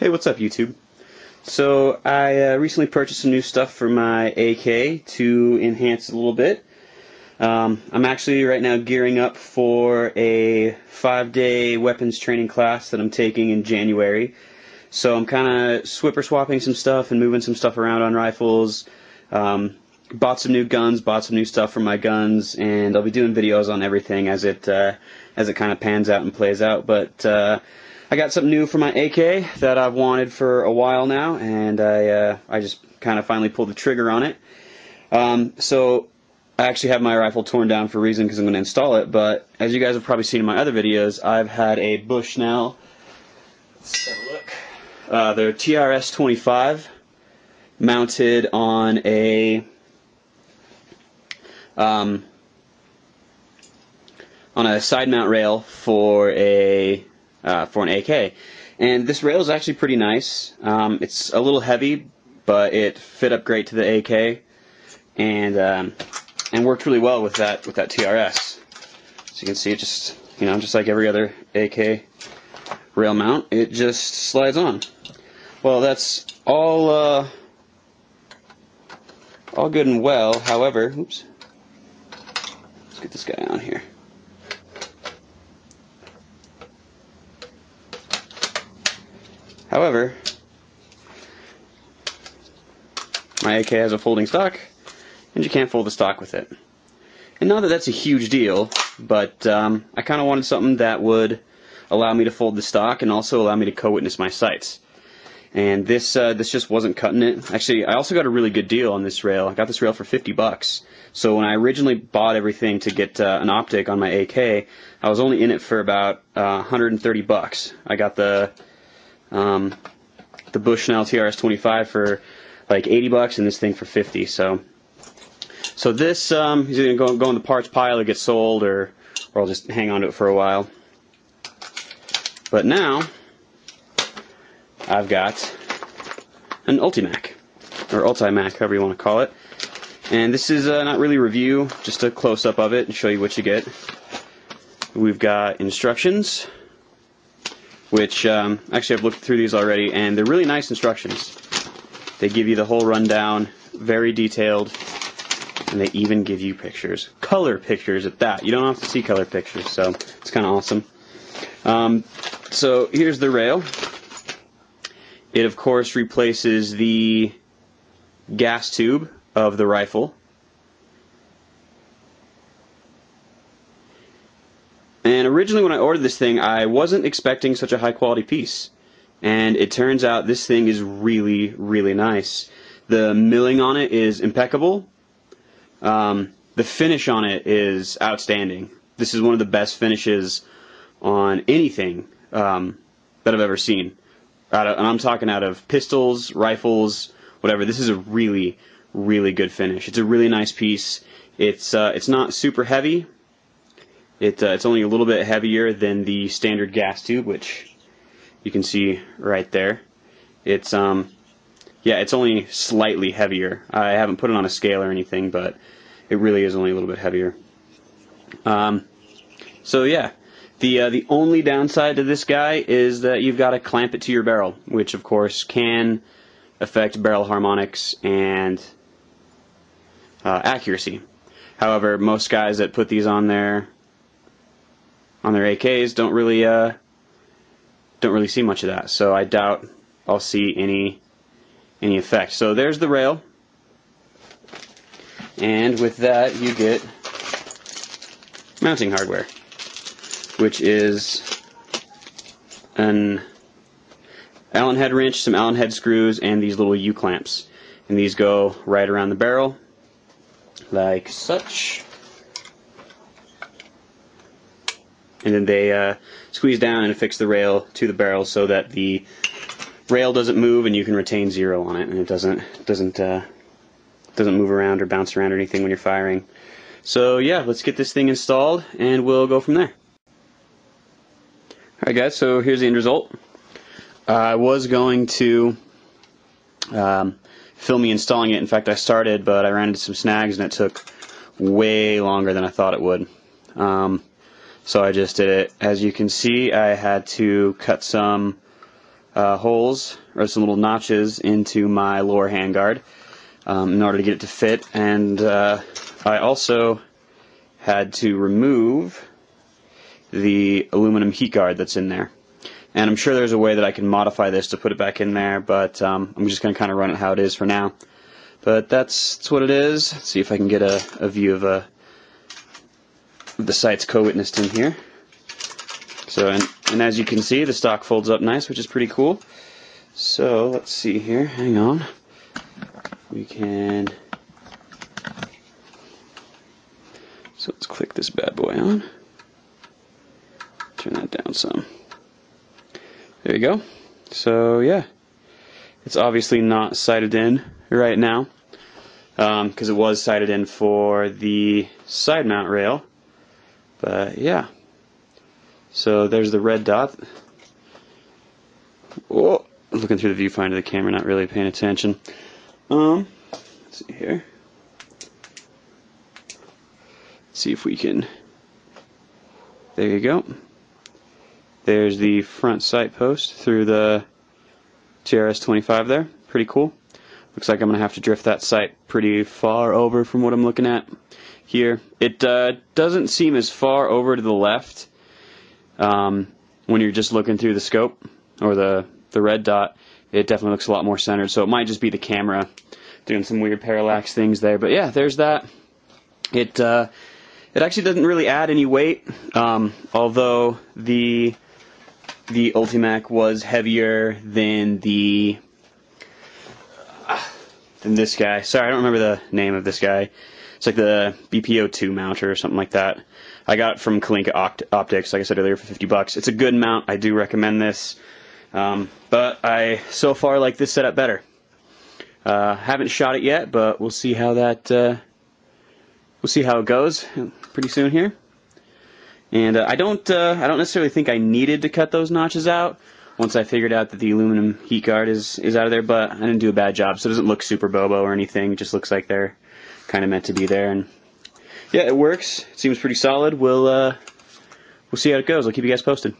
Hey, what's up, YouTube? So I recently purchased some new stuff for my AK to enhance it a little bit. I'm actually right now gearing up for a 5-day weapons training class that I'm taking in January. So I'm kind of swipper swapping some stuff and moving some stuff around on rifles. Bought some new guns, bought some new stuff for my guns, and I'll be doing videos on everything as it kind of pans out and plays out. But I got something new for my AK that I've wanted for a while now, and I just kind of finally pulled the trigger on it. So I actually have my rifle torn down for a reason because I'm going to install it, but as you guys have probably seen in my other videos, I've had a Bushnell, let's have a look, their TRS-25 mounted on a side mount rail for an AK, and this rail is actually pretty nice. It's a little heavy, but it fit up great to the AK, and worked really well with that TRS. So you can see it just like every other AK rail mount, it just slides on. Well, that's all good and well. However, oops. Let's get this guy on here. However, my AK has a folding stock, and you can't fold the stock with it. And not that that's a huge deal, but I kind of wanted something that would allow me to fold the stock and also allow me to co-witness my sights. And this just wasn't cutting it. Actually, I also got a really good deal on this rail. I got this rail for $50. So when I originally bought everything to get an optic on my AK, I was only in it for about $130. I got the Bushnell TRS-25 for like $80 and this thing for $50. So this is going to go in the parts pile or get sold, or I'll just hang on to it for a while. But now I've got an Ultimak, or Ultimak, however you want to call it. And this is not really a review, just a close-up of it and show you what you get. We've got instructions, which actually I've looked through these already, and they're really nice instructions. They give you the whole rundown, very detailed, and they even give you pictures. Color pictures at that. You don't have to see color pictures, so it's kind of awesome. So here's the rail. It, of course, replaces the gas tube of the rifle. And originally when I ordered this thing, I wasn't expecting such a high quality piece. And it turns out this thing is really, really nice. The milling on it is impeccable. The finish on it is outstanding. This is one of the best finishes on anything that I've ever seen. And I'm talking out of pistols, rifles, whatever. This is a really, really good finish. It's a really nice piece. It's not super heavy. It's only a little bit heavier than the standard gas tube, which you can see right there. It's it's only slightly heavier. I haven't put it on a scale or anything, but it really is only a little bit heavier. So yeah, the only downside to this guy is that you've got to clamp it to your barrel, which of course can affect barrel harmonics and accuracy. However, most guys that put these on their AKs don't really see much of that. So I doubt I'll see any effect. So there's the rail, and with that you get mounting hardware, which is an Allen head wrench, some Allen head screws, and these little U-clamps. And these go right around the barrel, like such. And then they squeeze down and affix the rail to the barrel so that the rail doesn't move and you can retain zero on it, and it doesn't move around or bounce around or anything when you're firing. So yeah, let's get this thing installed and we'll go from there. Alright guys, so here's the end result. I was going to film me installing it. In fact, I started, but I ran into some snags and it took way longer than I thought it would. So I just did it. As you can see, I had to cut some holes, or some little notches into my lower handguard in order to get it to fit, and I also had to remove the aluminum heat guard that's in there. And I'm sure there's a way that I can modify this to put it back in there, but I'm just going to kind of run it how it is for now. But that's what it is. Let's see if I can get a view of the sights co-witnessed in here. So, and as you can see, the stock folds up nice, which is pretty cool. So, let's see here. Hang on. We can... So let's click this bad boy on. Turn that down some. There you go. So yeah, it's obviously not sighted in right now because it was sighted in for the side mount rail. But yeah, so there's the red dot. Oh, looking through the viewfinder of the camera, not really paying attention. Let's see here. Let's see if we can. There you go. There's the front sight post through the TRS-25 there. Pretty cool. Looks like I'm going to have to drift that sight pretty far over from what I'm looking at here. It doesn't seem as far over to the left when you're just looking through the scope or the red dot. It definitely looks a lot more centered, so it might just be the camera doing some weird parallax things there. But yeah, there's that. It actually doesn't really add any weight, although the Ultimak was heavier than this guy. Sorry, I don't remember the name of this guy. It's like the BPO2 mounter or something like that. I got it from Kalinka Optics, like I said earlier, for $50. It's a good mount. I do recommend this. But I so far like this setup better. Haven't shot it yet, but we'll see how we'll see how it goes pretty soon here. And I don't necessarily think I needed to cut those notches out once I figured out that the aluminum heat guard is out of there, but I didn't do a bad job, so it doesn't look super bobo or anything. It just looks like they're kind of meant to be there. And yeah, it works. It seems pretty solid. We'll see how it goes. I'll keep you guys posted.